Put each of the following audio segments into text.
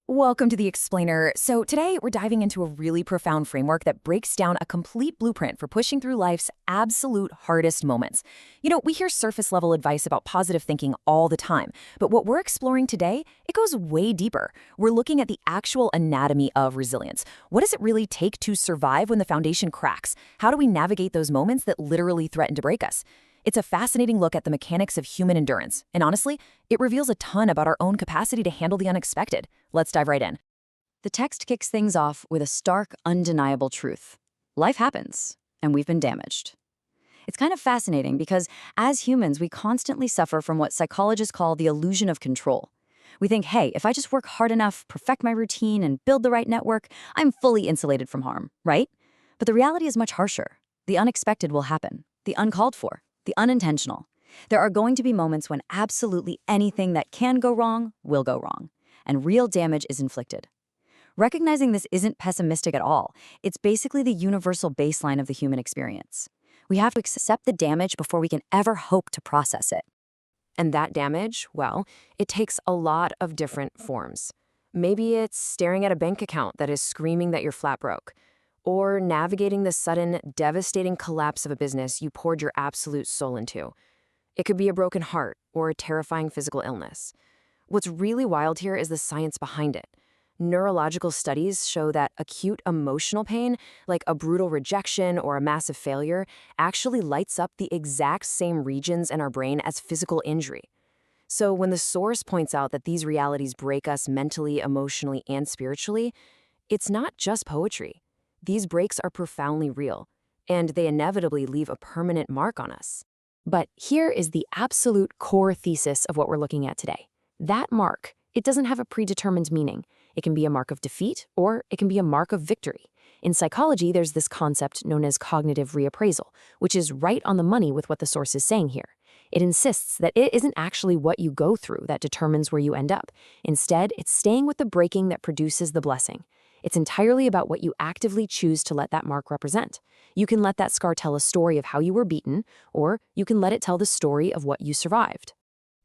Welcome to the Explainer. So today we're diving into a really profound framework that breaks down a complete blueprint for pushing through life's absolute hardest moments. We hear surface level advice about positive thinking all the time, but what we're exploring today, it goes way deeper. We're looking at the actual anatomy of resilience. What does it really take to survive when the foundation cracks? How do we navigate those moments that literally threaten to break us? It's a fascinating look at the mechanics of human endurance, and honestly, it reveals a ton about our own capacity to handle the unexpected. Let's dive right in. The text kicks things off with a stark, undeniable truth. Life happens, and we've been damaged. It's kind of fascinating because, as humans, we constantly suffer from what psychologists call the illusion of control. We think, hey, if I just work hard enough, perfect my routine, and build the right network, I'm fully insulated from harm, right? But the reality is much harsher. The unexpected will happen, the uncalled for, the unintentional. There are going to be moments when absolutely anything that can go wrong will go wrong, and real damage is inflicted. Recognizing this isn't pessimistic at all. It's basically the universal baseline of the human experience. We have to accept the damage before we can ever hope to process it. And that damage, well, it takes a lot of different forms. Maybe it's staring at a bank account that is screaming that you're flat broke, or navigating the sudden, devastating collapse of a business you poured your absolute soul into. It could be a broken heart or a terrifying physical illness. What's really wild here is the science behind it. Neurological studies show that acute emotional pain, like a brutal rejection or a massive failure, actually lights up the exact same regions in our brain as physical injury. So when the source points out that these realities break us mentally, emotionally, and spiritually, it's not just poetry. These breaks are profoundly real, and they inevitably leave a permanent mark on us. But here is the absolute core thesis of what we're looking at today. That mark, it doesn't have a predetermined meaning. It can be a mark of defeat, or it can be a mark of victory. In psychology, there's this concept known as cognitive reappraisal, which is right on the money with what the source is saying here. It insists that it isn't actually what you go through that determines where you end up. Instead, it's staying with the breaking that produces the blessing. It's entirely about what you actively choose to let that mark represent. You can let that scar tell a story of how you were beaten, or you can let it tell the story of what you survived.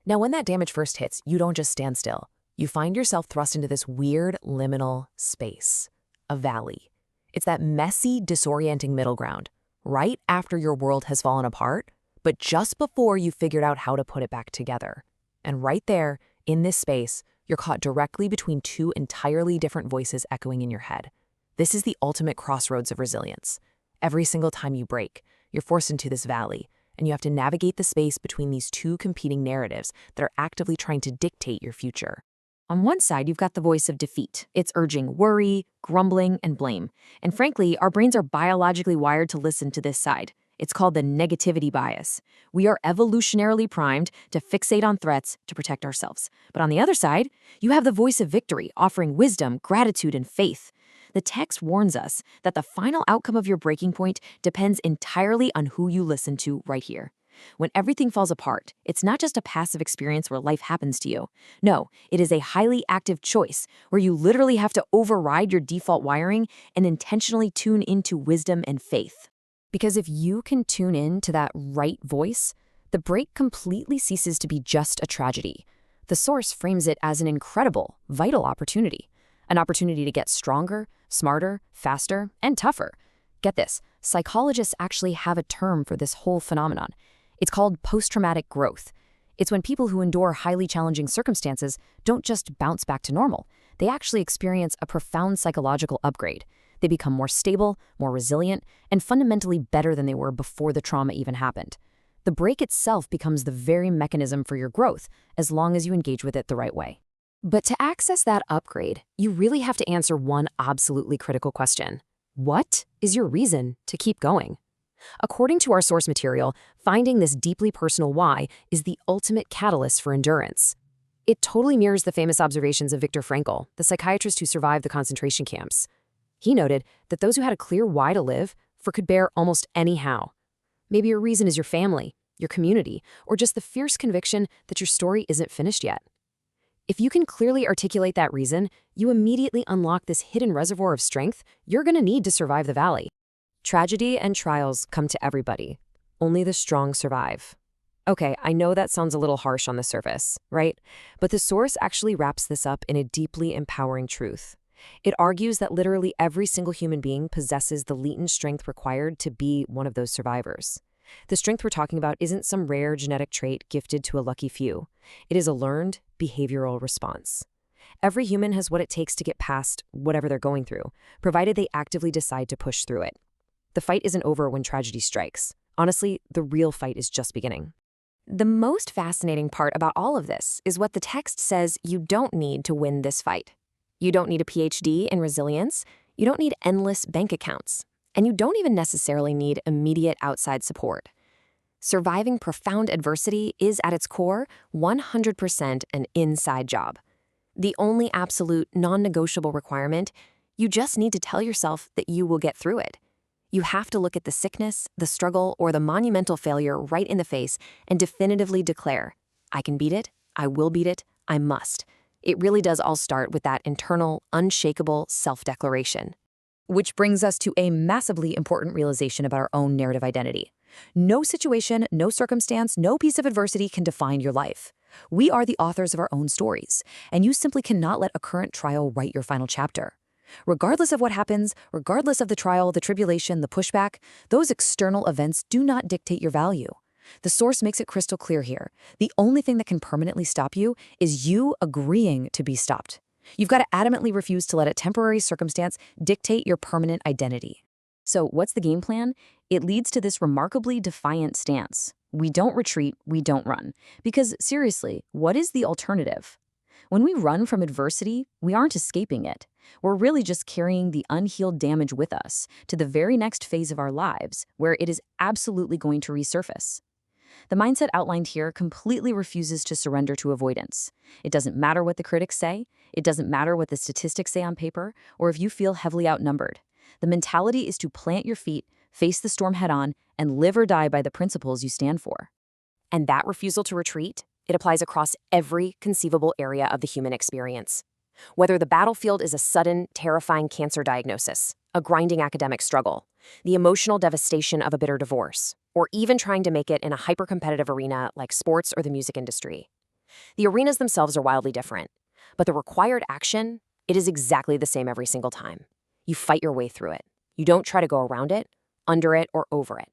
Now, when that damage first hits, you don't just stand still. You find yourself thrust into this weird liminal space, a valley. It's that messy, disorienting middle ground, right after your world has fallen apart, but just before you figured out how to put it back together. And right there, in this space, you're caught directly between two entirely different voices echoing in your head. This is the ultimate crossroads of resilience. Every single time you break, you're forced into this valley, and you have to navigate the space between these two competing narratives that are actively trying to dictate your future. On one side, you've got the voice of defeat. It's urging worry, grumbling, and blame. And frankly, our brains are biologically wired to listen to this side. It's called the negativity bias. We are evolutionarily primed to fixate on threats to protect ourselves. But on the other side, you have the voice of victory, offering wisdom, gratitude, and faith. The text warns us that the final outcome of your breaking point depends entirely on who you listen to right here. When everything falls apart, it's not just a passive experience where life happens to you. No, it is a highly active choice where you literally have to override your default wiring and intentionally tune into wisdom and faith. Because if you can tune in to that right voice, the break completely ceases to be just a tragedy. The source frames it as an incredible, vital opportunity. An opportunity to get stronger, smarter, faster, and tougher. Get this, psychologists actually have a term for this whole phenomenon. It's called post-traumatic growth. It's when people who endure highly challenging circumstances don't just bounce back to normal. They actually experience a profound psychological upgrade. They become more stable, more resilient, and fundamentally better than they were before the trauma even happened. The break itself becomes the very mechanism for your growth, as long as you engage with it the right way. But to access that upgrade, you really have to answer one absolutely critical question. What is your reason to keep going? According to our source material, finding this deeply personal why is the ultimate catalyst for endurance. It totally mirrors the famous observations of Viktor Frankl, the psychiatrist who survived the concentration camps. He noted that those who had a clear why to live for could bear almost any how. Maybe your reason is your family, your community, or just the fierce conviction that your story isn't finished yet. If you can clearly articulate that reason, you immediately unlock this hidden reservoir of strength you're going to need to survive the valley. Tragedy and trials come to everybody. Only the strong survive. Okay, I know that sounds a little harsh on the surface, right? But the source actually wraps this up in a deeply empowering truth. It argues that literally every single human being possesses the latent strength required to be one of those survivors. The strength we're talking about isn't some rare genetic trait gifted to a lucky few. It is a learned behavioral response. Every human has what it takes to get past whatever they're going through, provided they actively decide to push through it. The fight isn't over when tragedy strikes. Honestly, the real fight is just beginning. The most fascinating part about all of this is what the text says you don't need to win this fight. You don't need a PhD in resilience, you don't need endless bank accounts, and you don't even necessarily need immediate outside support. Surviving profound adversity is, at its core, 100% an inside job. The only absolute, non-negotiable requirement, you just need to tell yourself that you will get through it. You have to look at the sickness, the struggle, or the monumental failure right in the face and definitively declare, I can beat it, I will beat it, I must. It really does all start with that internal, unshakable self-declaration. Which brings us to a massively important realization about our own narrative identity. No situation, no circumstance, no piece of adversity can define your life. We are the authors of our own stories, and you simply cannot let a current trial write your final chapter. Regardless of what happens, regardless of the trial, the tribulation, the pushback, those external events do not dictate your value. The source makes it crystal clear here. The only thing that can permanently stop you is you agreeing to be stopped. You've got to adamantly refuse to let a temporary circumstance dictate your permanent identity. So what's the game plan? It leads to this remarkably defiant stance. We don't retreat, we don't run. Because seriously, what is the alternative? When we run from adversity, we aren't escaping it. We're really just carrying the unhealed damage with us to the very next phase of our lives, where it is absolutely going to resurface. The mindset outlined here completely refuses to surrender to avoidance. It doesn't matter what the critics say, it doesn't matter what the statistics say on paper, or if you feel heavily outnumbered. The mentality is to plant your feet, face the storm head-on, and live or die by the principles you stand for. And that refusal to retreat, it applies across every conceivable area of the human experience. Whether the battlefield is a sudden, terrifying cancer diagnosis, a grinding academic struggle, the emotional devastation of a bitter divorce, or even trying to make it in a hyper-competitive arena like sports or the music industry. The arenas themselves are wildly different, but the required action, it is exactly the same every single time. You fight your way through it. You don't try to go around it, under it, or over it.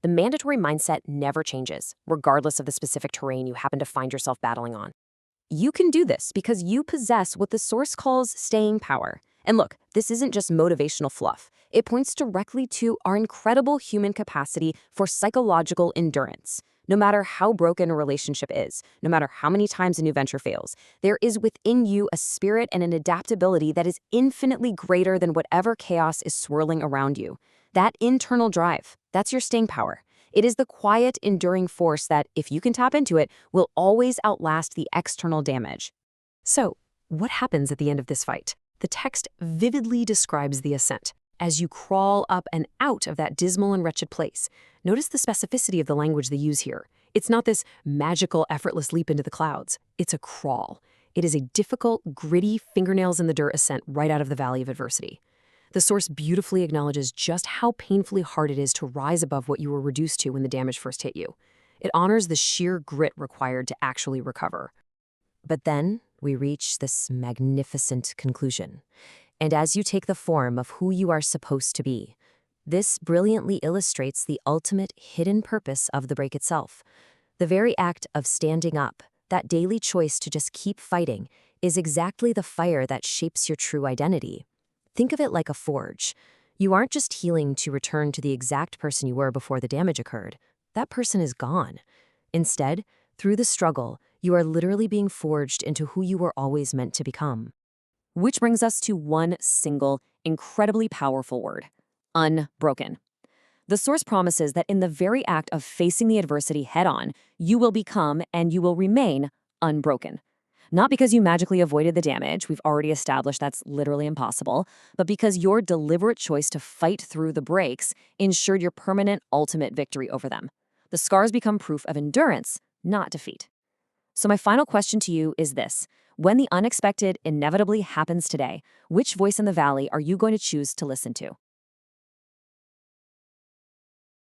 The mandatory mindset never changes, regardless of the specific terrain you happen to find yourself battling on. You can do this because you possess what the source calls staying power. And look, this isn't just motivational fluff. It points directly to our incredible human capacity for psychological endurance. No matter how broken a relationship is, no matter how many times a new venture fails, there is within you a spirit and an adaptability that is infinitely greater than whatever chaos is swirling around you. That internal drive, that's your staying power. It is the quiet, enduring force that, if you can tap into it, will always outlast the external damage. So, what happens at the end of this fight? The text vividly describes the ascent. As you crawl up and out of that dismal and wretched place, notice the specificity of the language they use here. It's not this magical, effortless leap into the clouds. It's a crawl. It is a difficult, gritty, fingernails-in-the-dirt ascent right out of the valley of adversity. The source beautifully acknowledges just how painfully hard it is to rise above what you were reduced to when the damage first hit you. It honors the sheer grit required to actually recover. But then we reach this magnificent conclusion. And as you take the form of who you are supposed to be, this brilliantly illustrates the ultimate hidden purpose of the break itself. The very act of standing up, that daily choice to just keep fighting, is exactly the fire that shapes your true identity. Think of it like a forge. You aren't just healing to return to the exact person you were before the damage occurred. That person is gone. Instead, through the struggle, you are literally being forged into who you were always meant to become. Which brings us to one single, incredibly powerful word: unbroken. The source promises that in the very act of facing the adversity head-on, you will become and you will remain unbroken. Not because you magically avoided the damage, we've already established that's literally impossible, but because your deliberate choice to fight through the breaks ensured your permanent, ultimate victory over them. The scars become proof of endurance, not defeat. So my final question to you is this: when the unexpected inevitably happens today, which voice in the valley are you going to choose to listen to?